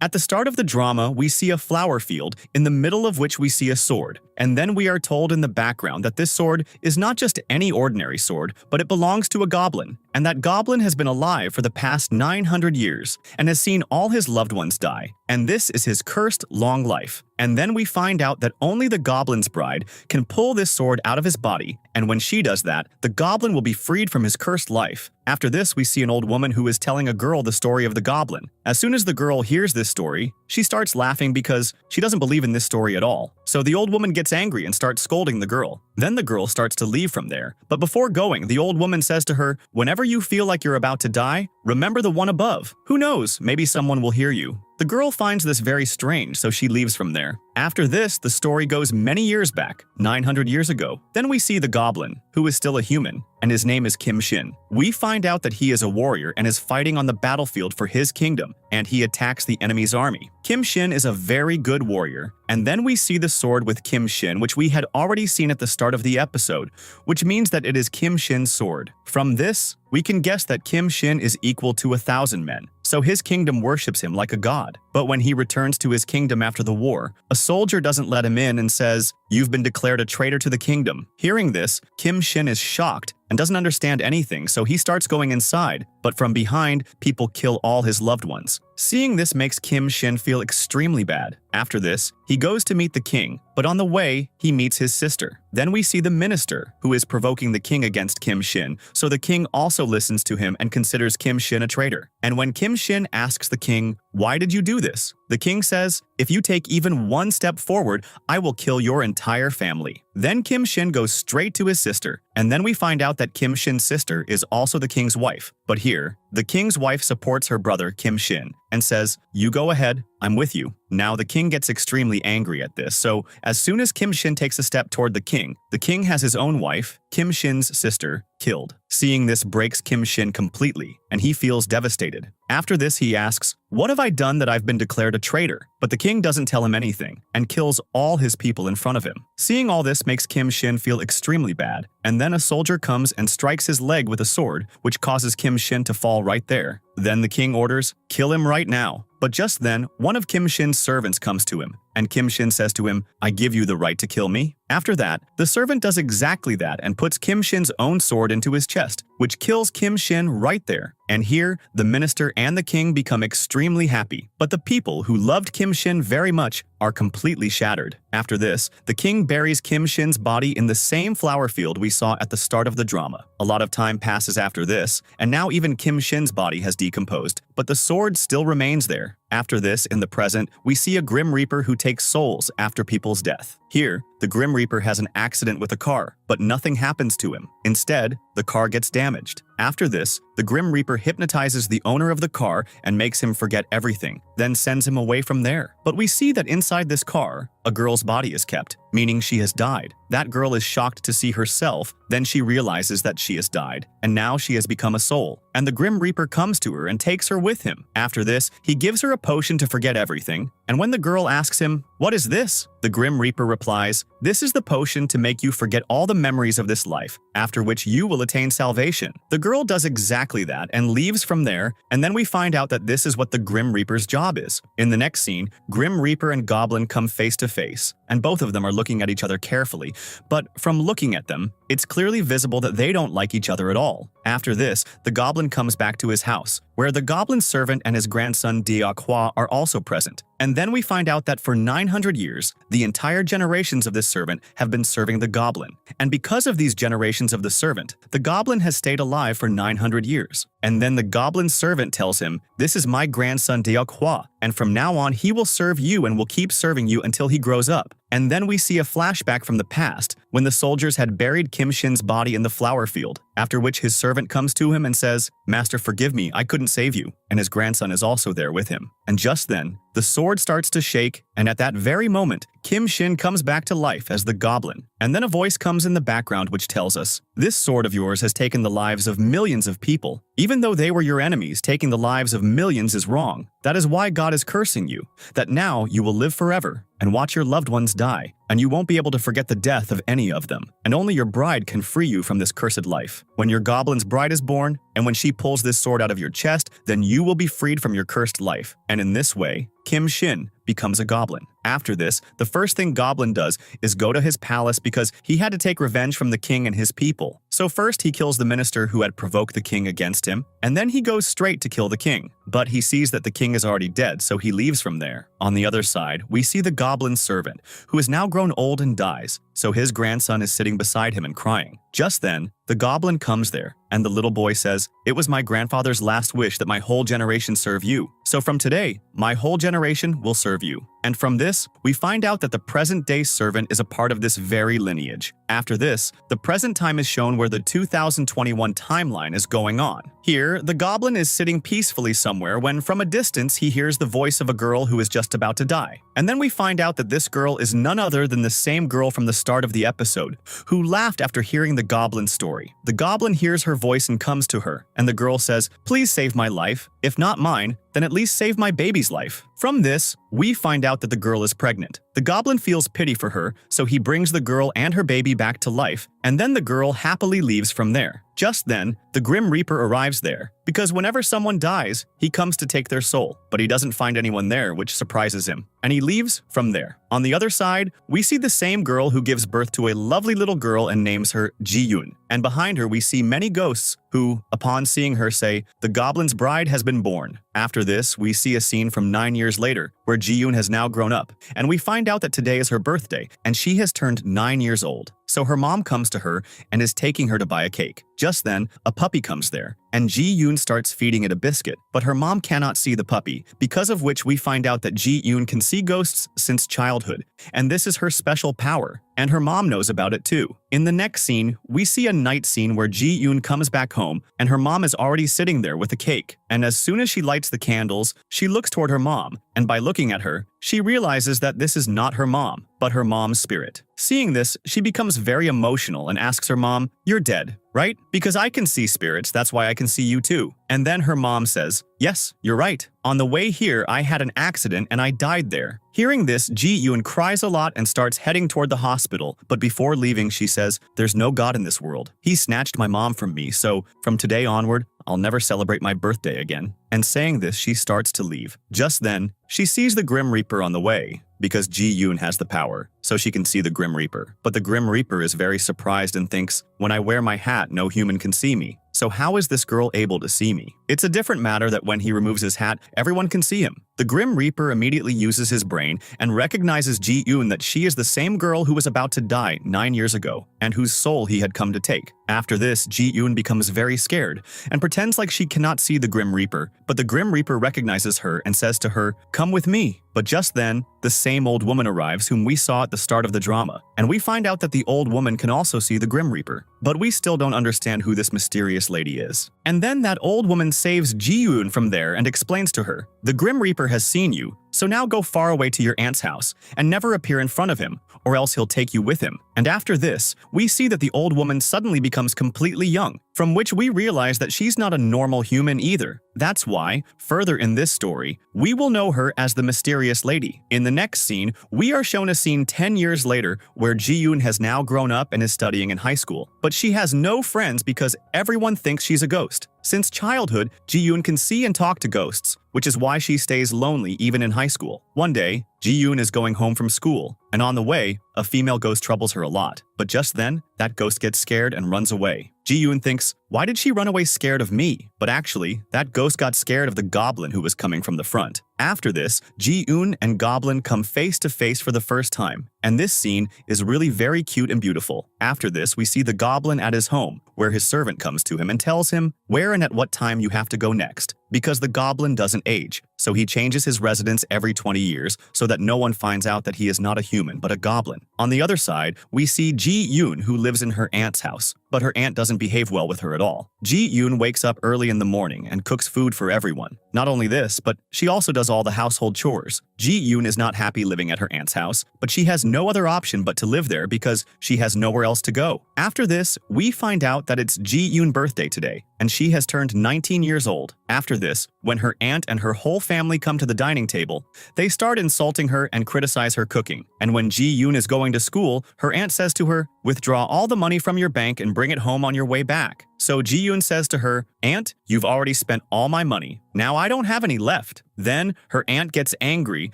At the start of the drama, we see a flower field, in the middle of which we see a sword. And then we are told in the background that this sword is not just any ordinary sword, but it belongs to a goblin. And that goblin has been alive for the past 900 years and has seen all his loved ones die. And this is his cursed long life. And then we find out that only the goblin's bride can pull this sword out of his body, and when she does that, the goblin will be freed from his cursed life. After this, we see an old woman who is telling a girl the story of the goblin. As soon as the girl hears this story, she starts laughing because she doesn't believe in this story at all. So the old woman gets angry and starts scolding the girl. Then the girl starts to leave from there. But before going, the old woman says to her, "Whenever you feel like you're about to die, remember the one above. Who knows, maybe someone will hear you." The girl finds this very strange, so she leaves from there. After this, the story goes many years back, 900 years ago. Then we see the goblin, who is still a human, and his name is Kim Shin. We find out that he is a warrior and is fighting on the battlefield for his kingdom, and he attacks the enemy's army. Kim Shin is a very good warrior, and then we see the sword with Kim Shin, which we had already seen at the start of the episode, which means that it is Kim Shin's sword. From this, we can guess that Kim Shin is equal to 1,000 men, so his kingdom worships him like a god. But when he returns to his kingdom after the war, a soldier doesn't let him in and says, "You've been declared a traitor to the kingdom." Hearing this, Kim Shin is shocked and doesn't understand anything, so he starts going inside, but from behind, people kill all his loved ones. Seeing this makes Kim Shin feel extremely bad. After this, he goes to meet the king, but on the way, he meets his sister. Then we see the minister, who is provoking the king against Kim Shin, so the king also listens to him and considers Kim Shin a traitor. And when Kim Shin asks the king, "Why did you do this?" the king says, "If you take even one step forward, I will kill your entire family." Then Kim Shin goes straight to his sister, and then we find out that Kim Shin's sister is also the king's wife. But here, the king's wife supports her brother Kim Shin and says, "You go ahead, I'm with you." Now the king gets extremely angry at this, so as soon as Kim Shin takes a step toward the king has his own wife, Kim Shin's sister, killed. Seeing this breaks Kim Shin completely, and he feels devastated. After this, he asks, "What have I done that I've been declared a traitor?" But the king doesn't tell him anything, and kills all his people in front of him. Seeing all this makes Kim Shin feel extremely bad, and then a soldier comes and strikes his leg with a sword, which causes Kim Shin to fall right there. Then the king orders, "Kill him right now." But just then, one of Kim Shin's servants comes to him, and Kim Shin says to him, "I give you the right to kill me." After that, the servant does exactly that and puts Kim Shin's own sword into his chest, which kills Kim Shin right there. And here, the minister and the king become extremely happy. But the people who loved Kim Shin very much are completely shattered. After this, the king buries Kim Shin's body in the same flower field we saw at the start of the drama. A lot of time passes after this, and now even Kim Shin's body has decomposed, but the sword still remains there. After this, in the present, we see a Grim Reaper who takes souls after people's death. Here, the Grim Reaper has an accident with a car, but nothing happens to him. Instead, the car gets damaged. After this, the Grim Reaper hypnotizes the owner of the car and makes him forget everything, then sends him away from there. But we see that inside this car, a girl's body is kept, meaning she has died. That girl is shocked to see herself, then she realizes that she has died, and now she has become a soul. And the Grim Reaper comes to her and takes her with him. After this, he gives her a potion to forget everything, and when the girl asks him, "What is this?" the Grim Reaper replies, "This is the potion to make you forget all the memories of this life, after which you will attain salvation." The girl does exactly that and leaves from there, and then we find out that this is what the Grim Reaper's job is. In the next scene, Grim Reaper and Goblin come face to face, and both of them are looking at each other carefully, but from looking at them, it's clearly visible that they don't like each other at all. After this, the Goblin comes back to his house, where the Goblin's servant and his grandson Diakwa are also present. And then we find out that for 900 years, the entire generations of this servant have been serving the Goblin. And because of these generations of the servant, the Goblin has stayed alive for 900 years. And then the Goblin's servant tells him, "This is my grandson Diakwa, and from now on he will serve you and will keep serving you until he grows up." And then we see a flashback from the past, when the soldiers had buried Kim Shin's body in the flower field, after which his servant comes to him and says, "Master, forgive me, I couldn't save you." And his grandson is also there with him. And just then, the sword starts to shake, and at that very moment, Kim Shin comes back to life as the Goblin. And then a voice comes in the background which tells us, "This sword of yours has taken the lives of millions of people. Even though they were your enemies, taking the lives of millions is wrong. That is why God is cursing you, that now you will live forever and watch your loved ones die, and you won't be able to forget the death of any of them, and only your bride can free you from this cursed life." When your goblin's bride is born, and when she pulls this sword out of your chest, then you will be freed from your cursed life. And in this way, Kim Shin becomes a goblin. After this, the first thing Goblin does is go to his palace because he had to take revenge from the king and his people. So first he kills the minister who had provoked the king against him, and then he goes straight to kill the king. But he sees that the king is already dead, so he leaves from there. On the other side, we see the goblin's servant, who is now grown old and dies, so his grandson is sitting beside him and crying. Just then, the goblin comes there, and the little boy says, "It was my grandfather's last wish that my whole generation serve you. So from today, my whole generation will serve you." And from this, we find out that the present-day servant is a part of this very lineage. After this, the present time is shown where the 2021 timeline is going on. Here, the goblin is sitting peacefully somewhere when from a distance he hears the voice of a girl who is just about to die. And then we find out that this girl is none other than the same girl from the start of the episode, who laughed after hearing the goblin's story. The goblin hears her voice and comes to her, and the girl says, "Please save my life. If not mine, then at least save my baby's life." From this, we find out that the girl is pregnant. The goblin feels pity for her, so he brings the girl and her baby back to life, and then the girl happily leaves from there. Just then, the Grim Reaper arrives there, because whenever someone dies, he comes to take their soul, but he doesn't find anyone there, which surprises him, and he leaves from there. On the other side, we see the same girl who gives birth to a lovely little girl and names her Ji-yoon, and behind her we see many ghosts who, upon seeing her, say, "The goblin's bride has been born." After this, we see a scene from 9 years later, where Ji-yoon has now grown up, and we find out that today is her birthday, and she has turned 9 years old. So her mom comes to her and is taking her to buy a cake. Just then, a puppy comes there, and Ji-yoon starts feeding it a biscuit, but her mom cannot see the puppy, because of which we find out that Ji-yoon can see ghosts since childhood, and this is her special power, and her mom knows about it too. In the next scene, we see a night scene where Ji-yoon comes back home, and her mom is already sitting there with a cake, and as soon as she lights the candles, she looks toward her mom, and by looking at her, she realizes that this is not her mom, but her mom's spirit. Seeing this, she becomes very emotional and asks her mom, "You're dead, right? Because I can see spirits, that's why I can see you too." And then her mom says, "Yes, you're right. On the way here, I had an accident and I died there." Hearing this, Ji-yoon cries a lot and starts heading toward the hospital, but before leaving, she says, "There's no God in this world. He snatched my mom from me, so from today onward, I'll never celebrate my birthday again." And saying this, she starts to leave. Just then, she sees the Grim Reaper on the way, because Ji-yoon has the power, so she can see the Grim Reaper. But the Grim Reaper is very surprised and thinks, "When I wear my hat, no human can see me. So how is this girl able to see me?" It's a different matter that when he removes his hat, everyone can see him. The Grim Reaper immediately uses his brain and recognizes Ji-yoon that she is the same girl who was about to die 9 years ago, and whose soul he had come to take. After this, Ji-yoon becomes very scared and pretends like she cannot see the Grim Reaper, but the Grim Reaper recognizes her and says to her, "Come with me." But just then, the same old woman arrives whom we saw at the start of the drama, and we find out that the old woman can also see the Grim Reaper, but we still don't understand who this mysterious lady is. And then that old woman saves Ji-yoon from there and explains to her, "The Grim Reaper has seen you, so now go far away to your aunt's house and never appear in front of him, or else he'll take you with him." And after this, we see that the old woman suddenly becomes completely young, from which we realize that she's not a normal human either. That's why, further in this story, we will know her as the mysterious lady. In the next scene, we are shown a scene 10 years later where Ji-yoon has now grown up and is studying in high school. But she has no friends because everyone thinks she's a ghost. Since childhood, Ji-yoon can see and talk to ghosts, which is why she stays lonely even in high school. One day, Ji-yoon is going home from school, and on the way, a female ghost troubles her a lot. But just then, that ghost gets scared and runs away. Ji-yoon thinks, "Why did she run away scared of me?" But actually, that ghost got scared of the goblin who was coming from the front. After this, Ji-yoon and Goblin come face to face for the first time, and this scene is really very cute and beautiful. After this, we see the goblin at his home, where his servant comes to him and tells him where and at what time you have to go next, because the goblin doesn't age, so he changes his residence every 20 years so that no one finds out that he is not a human but a goblin. On the other side, we see Ji-yoon, who lives in her aunt's house, but her aunt doesn't behave well with her at all. Ji-yoon wakes up early in the morning and cooks food for everyone. Not only this, but she also does all the household chores. Ji-yoon is not happy living at her aunt's house, but she has no other option but to live there because she has nowhere else to go. After this, we find out that it's Ji-yoon's birthday today, and she has turned 19 years old. After this, when her aunt and her whole family come to the dining table, they start insulting her and criticize her cooking. And when Ji-yoon is going to school, her aunt says to her, "Withdraw all the money from your bank and bring it home on your way back." So Ji-yoon says to her, "Aunt, you've already spent all my money. Now I don't have any left." Then her aunt gets angry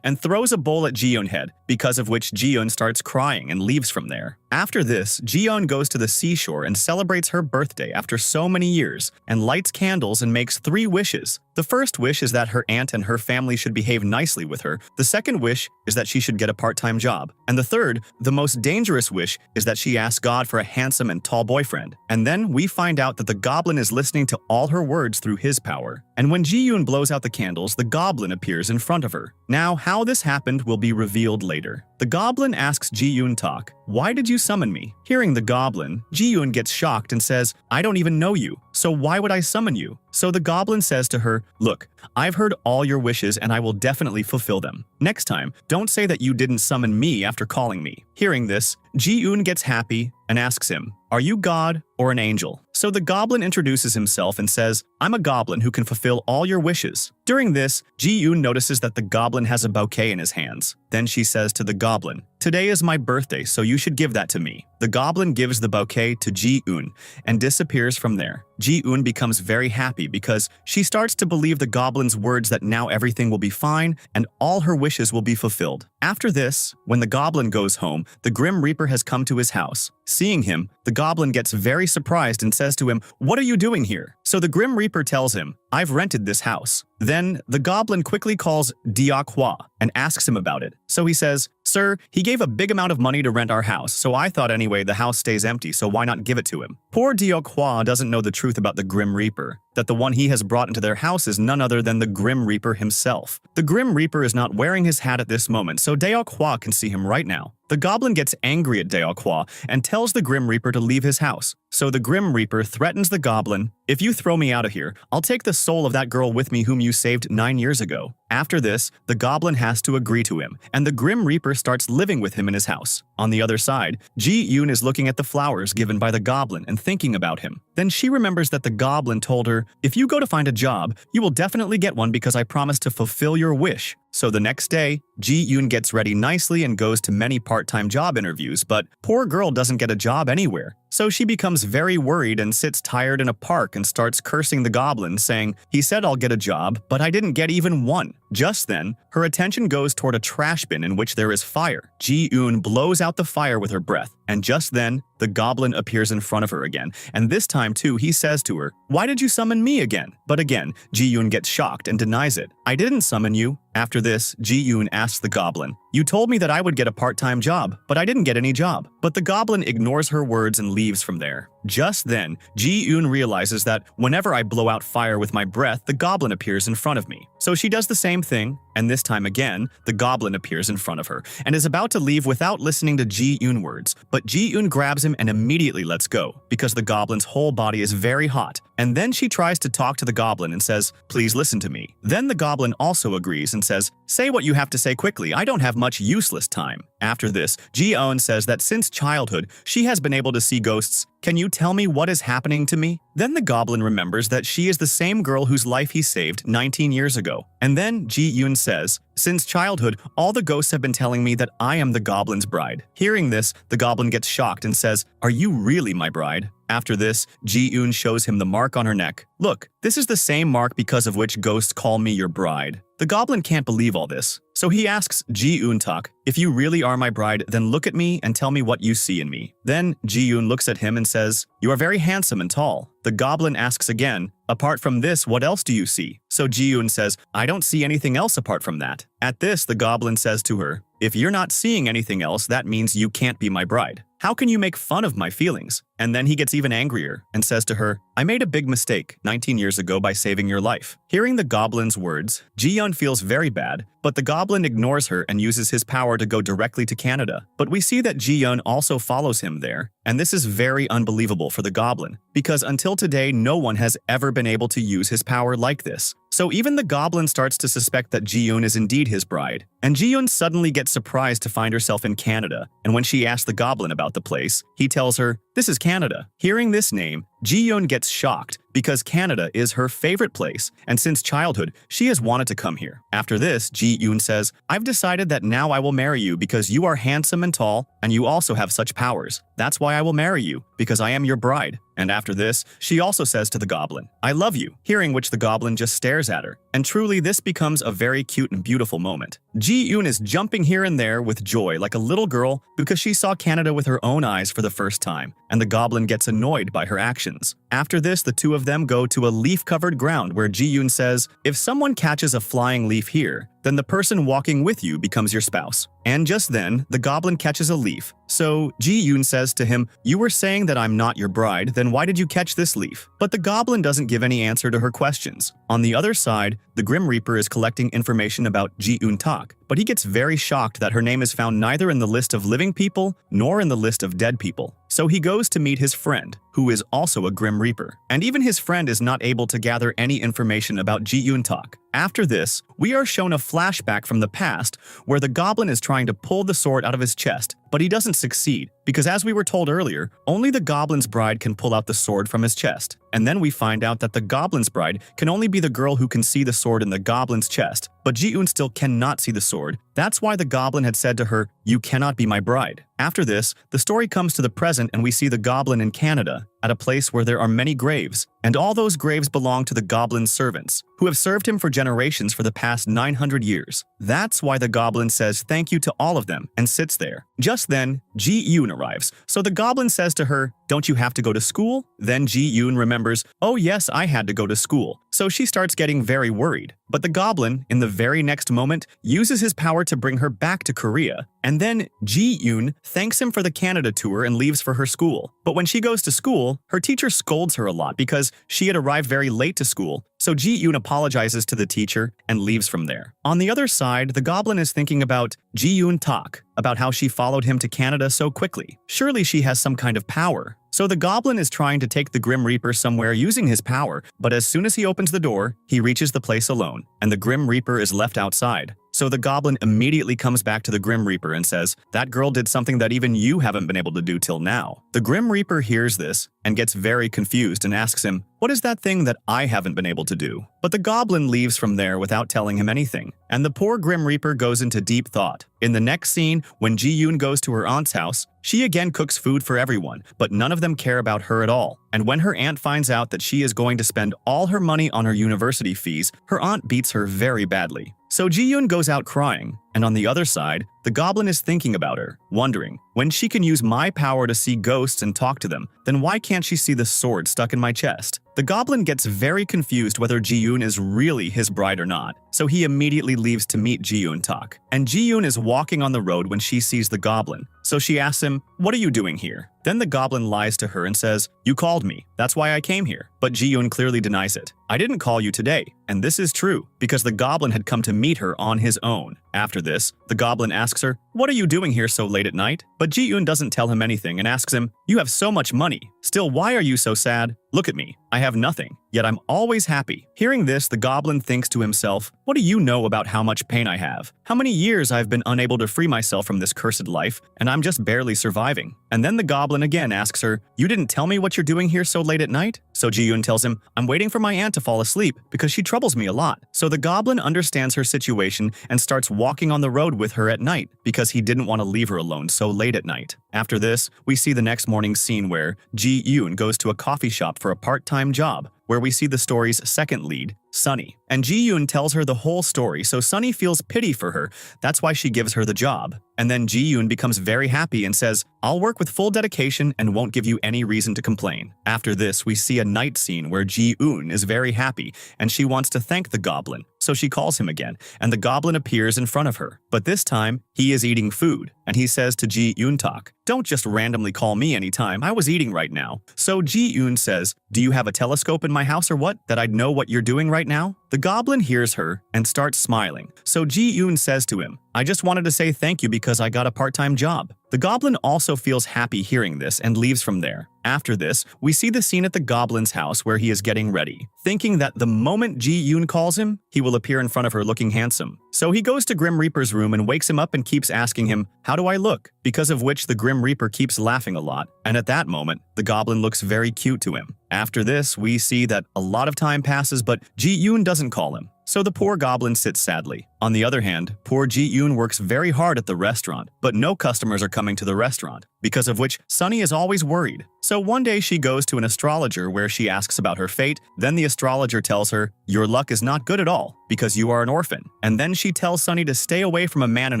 and throws a bowl at Ji-yoon's head, because of which Ji-yoon starts crying and leaves from there. After this, Ji-yoon goes to the seashore and celebrates her birthday after so many years, and lights candles and makes 3 wishes. The first wish is that her aunt and her family should behave nicely with her. The second wish is that she should get a part-time job. And the third, the most dangerous wish, is that she asks God for a handsome and tall boyfriend. And then we find out that the goblin is listening to all her words through his power. And when Ji-yoon blows out the candles, the goblin appears in front of her. Now, how this happened will be revealed later. The goblin asks Ji-yoon Tak, "Why did you summon me?" Hearing the goblin, Ji-yoon gets shocked and says, "I don't even know you, so why would I summon you?" So the goblin says to her, "Look, I've heard all your wishes and I will definitely fulfill them. Next time, don't say that you didn't summon me after calling me." Hearing this, Ji-yoon gets happy and asks him, "Are you God or an angel?" So the goblin introduces himself and says, "I'm a goblin who can fulfill all your wishes." During this, Ji-yoon notices that the goblin has a bouquet in his hands. Then she says to the goblin, "Today is my birthday, so you should give that to me." The goblin gives the bouquet to Ji-yoon and disappears from there. Ji-yoon becomes very happy because she starts to believe the goblin's words that now everything will be fine and all her wishes will be fulfilled. After this, when the goblin goes home, the Grim Reaper has come to his house. Seeing him, the goblin gets very surprised and says to him, "What are you doing here?" So the Grim Reaper tells him, "I've rented this house." Then the goblin quickly calls Diakwa and asks him about it. So he says, "Sir, he gave a big amount of money to rent our house, so I thought anyway the house stays empty, so why not give it to him?" Poor Diakwa doesn't know the truth about the Grim Reaper, that the one he has brought into their house is none other than the Grim Reaper himself. The Grim Reaper is not wearing his hat at this moment, so Diakwa can see him right now. The goblin gets angry at Diakwa and tells the Grim Reaper to leave his house. So the Grim Reaper threatens the goblin, "If you throw me out of here, I'll take the soul of that girl with me whom you saved 9 years ago." After this, the goblin has to agree to him, and the Grim Reaper starts living with him in his house. On the other side, Ji-yoon is looking at the flowers given by the goblin and thinking about him. Then she remembers that the goblin told her, "If you go to find a job, you will definitely get one because I promised to fulfill your wish." So the next day, Ji-yoon gets ready nicely and goes to many part-time job interviews, but poor girl doesn't get a job anywhere. So she becomes very worried and sits tired in a park and starts cursing the goblin, saying, "He said I'll get a job, but I didn't get even one." Just then, her attention goes toward a trash bin in which there is fire. Ji-yoon blows out the fire with her breath, and just then, the goblin appears in front of her again, and this time too he says to her, "Why did you summon me again?" But again, Ji-yoon gets shocked and denies it. "I didn't summon you." After this, Ji-yoon asks the goblin, "You told me that I would get a part-time job, but I didn't get any job." But the goblin ignores her words and leaves from there. Just then, Ji-yoon realizes that whenever I blow out fire with my breath, the goblin appears in front of me. So she does the same thing, and this time again, the goblin appears in front of her, and is about to leave without listening to Ji-yoon's words. But Ji-yoon grabs him and immediately lets go, because the goblin's whole body is very hot. And then she tries to talk to the goblin and says, "Please listen to me." Then the goblin also agrees and says, "Say what you have to say quickly, I don't have much useless time." After this, Ji-yoon says that since childhood, she has been able to see ghosts. "Can you tell me what is happening to me?" Then the goblin remembers that she is the same girl whose life he saved 19 years ago. And then Ji-yoon says, "Since childhood, all the ghosts have been telling me that I am the goblin's bride." Hearing this, the goblin gets shocked and says, "Are you really my bride?" After this, Ji-yoon shows him the mark on her neck. "Look, this is the same mark because of which ghosts call me your bride." The goblin can't believe all this, so he asks Ji-yoon Tak, "If you really are my bride, then look at me and tell me what you see in me." Then Ji-yoon looks at him and says, "You are very handsome and tall." The goblin asks again, "Apart from this, what else do you see?" So Ji-yoon says, "I don't see anything else apart from that." At this, the goblin says to her, "If you're not seeing anything else, that means you can't be my bride. How can you make fun of my feelings?" And then he gets even angrier and says to her, "I made a big mistake 19 years ago by saving your life." Hearing the goblin's words, Ji-yoon feels very bad, but the goblin ignores her and uses his power to go directly to Canada. But we see that Ji-yoon also follows him there, and this is very unbelievable for the goblin, because until today no one has ever been able to use his power like this. So even the goblin starts to suspect that Ji-yoon is indeed his bride. And Ji-yoon suddenly gets surprised to find herself in Canada, and when she asks the goblin about the place, he tells her, "This is Canada." Hearing this name, Ji-yoon gets shocked because Canada is her favorite place, and since childhood, she has wanted to come here. After this, Ji-yoon says, "I've decided that now I will marry you because you are handsome and tall, and you also have such powers. That's why I will marry you, because I am your bride." And after this, she also says to the Goblin, "I love you," hearing which the Goblin just stares at her. And truly, this becomes a very cute and beautiful moment. Ji-yoon is jumping here and there with joy like a little girl because she saw Canada with her own eyes for the first time, and the Goblin gets annoyed by her actions. After this, the two of them go to a leaf-covered ground where Ji-yoon says, "If someone catches a flying leaf here, then the person walking with you becomes your spouse." And just then, the Goblin catches a leaf. So Ji-yoon says to him, "You were saying that I'm not your bride, then why did you catch this leaf?" But the Goblin doesn't give any answer to her questions. On the other side, the Grim Reaper is collecting information about Ji-yoon Tak, but he gets very shocked that her name is found neither in the list of living people nor in the list of dead people. So he goes to meet his friend, who is also a Grim Reaper. And even his friend is not able to gather any information about Ji-yoon Tak. After this, we are shown a flashback from the past where the Goblin is trying to pull the sword out of his chest, but he doesn't succeed, because as we were told earlier, only the Goblin's bride can pull out the sword from his chest. And then we find out that the Goblin's bride can only be the girl who can see the sword in the Goblin's chest, but Ji-yoon still cannot see the sword. That's why the Goblin had said to her, "You cannot be my bride." After this, the story comes to the present and we see the Goblin in Canada, at a place where there are many graves, and all those graves belong to the Goblin's servants, who have served him for generations for the past 900 years. That's why the Goblin says thank you to all of them and sits there. Just then, Ji-yoon arrives, so the Goblin says to her, "Don't you have to go to school?" Then Ji-yoon remembers, "Oh yes, I had to go to school." So she starts getting very worried. But the Goblin, in the very next moment, uses his power to bring her back to Korea. And then Ji-yoon thanks him for the Canada tour and leaves for her school. But when she goes to school, her teacher scolds her a lot because she had arrived very late to school. So Ji-yoon apologizes to the teacher and leaves from there. On the other side, the Goblin is thinking about Ji-yoon Tak, about how she followed him to Canada so quickly. Surely she has some kind of power. So the Goblin is trying to take the Grim Reaper somewhere using his power, but as soon as he opens the door, he reaches the place alone, and the Grim Reaper is left outside. So the Goblin immediately comes back to the Grim Reaper and says, "That girl did something that even you haven't been able to do till now." The Grim Reaper hears this and gets very confused and asks him, "What is that thing that I haven't been able to do?" But the Goblin leaves from there without telling him anything, and the poor Grim Reaper goes into deep thought. In the next scene, when Ji-yoon goes to her aunt's house, she again cooks food for everyone, but none of them care about her at all. And when her aunt finds out that she is going to spend all her money on her university fees, her aunt beats her very badly. So Ji-yoon goes out crying, and on the other side, the Goblin is thinking about her, wondering, when she can use my power to see ghosts and talk to them, then why can't she see the sword stuck in my chest? The Goblin gets very confused whether Ji-yoon is really his bride or not, so he immediately leaves to meet Ji-yoon Tak. And Ji-yoon is walking on the road when she sees the Goblin, so she asks him, "What are you doing here?" Then the Goblin lies to her and says, "You called me, that's why I came here." But Ji-yoon clearly denies it. "I didn't call you today," and this is true, because the Goblin had come to meet her on his own. After this, the Goblin asks her, "What are you doing here so late at night?" But Ji-yoon doesn't tell him anything and asks him, "You have so much money. Still, why are you so sad? Look at me. I have nothing, yet I'm always happy." Hearing this, the Goblin thinks to himself, "What do you know about how much pain I have? How many years I've been unable to free myself from this cursed life, and I'm just barely surviving." And then the Goblin again asks her, "You didn't tell me what you're doing here so late at night?" So Ji-yoon tells him, "I'm waiting for my aunt to fall asleep because she troubles me a lot." So the Goblin understands her situation and starts walking on the road with her at night because he didn't want to leave her alone so late at night. After this, we see the next morning's scene where Ji-yoon goes to a coffee shop for a part-time job, where we see the story's second lead, Sunny. And Ji-yoon tells her the whole story, so Sunny feels pity for her. That's why she gives her the job. And then Ji-yoon becomes very happy and says, "I'll work with full dedication and won't give you any reason to complain." After this, we see a night scene where Ji-yoon is very happy and she wants to thank the Goblin. So she calls him again, and the Goblin appears in front of her. But this time, he is eating food, and he says to Ji-yoon Tak, "Don't just randomly call me anytime, I was eating right now." So Ji-yoon says, "Do you have a telescope in my house or what, that I'd know what you're doing right now?" The Goblin hears her and starts smiling. So Ji-yoon says to him, "I just wanted to say thank you because I got a part-time job." The Goblin also feels happy hearing this and leaves from there. After this, we see the scene at the Goblin's house where he is getting ready, thinking that the moment Ji-yoon calls him, he will appear in front of her looking handsome. So he goes to Grim Reaper's room and wakes him up and keeps asking him, "How do I look?" Because of which the Grim Reaper keeps laughing a lot, and at that moment, the Goblin looks very cute to him. After this, we see that a lot of time passes, but Ji-yoon doesn't call him. So the poor Goblin sits sadly. On the other hand, poor Ji-yoon works very hard at the restaurant, but no customers are coming to the restaurant, because of which Sunny is always worried. So one day she goes to an astrologer where she asks about her fate. Then the astrologer tells her, "Your luck is not good at all, because you are an orphan." And then she tells Sunny to stay away from a man in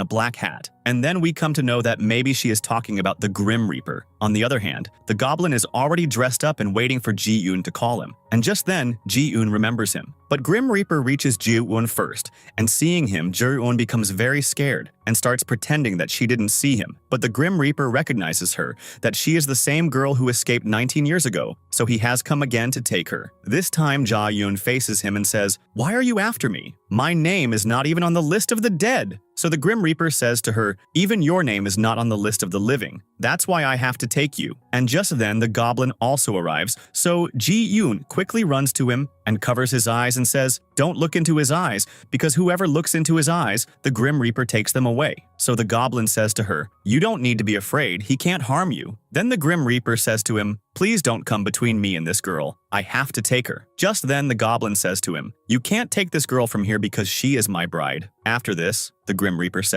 a black hat. And then we come to know that maybe she is talking about the Grim Reaper. On the other hand, the Goblin is already dressed up and waiting for Ji-yoon to call him. And just then, Ji-yoon remembers him. But Grim Reaper reaches Ji-yoon first, and seeing him, Ji-yoon becomes very scared and starts pretending that she didn't see him. But the Grim Reaper recognizes her, that she is the same girl who escaped 19 years ago, so he has come again to take her. This time, Ji-yoon faces him and says, "Why are you after me? My name is not even on the list of the dead." So the Grim Reaper says to her, "Even your name is not on the list of the living. That's why I have to take you." And just then, the Goblin also arrives, so Ji-yoon quickly runs to him and covers his eyes and says, "Don't look into his eyes, because whoever looks into his eyes, the Grim Reaper takes them away." So the Goblin says to her, "You don't need to be afraid, he can't harm you." Then the Grim Reaper says to him, "Please don't come between me and this girl. I have to take her." Just then the Goblin says to him, "You can't take this girl from here because she is my bride." After this, the Grim Reaper says,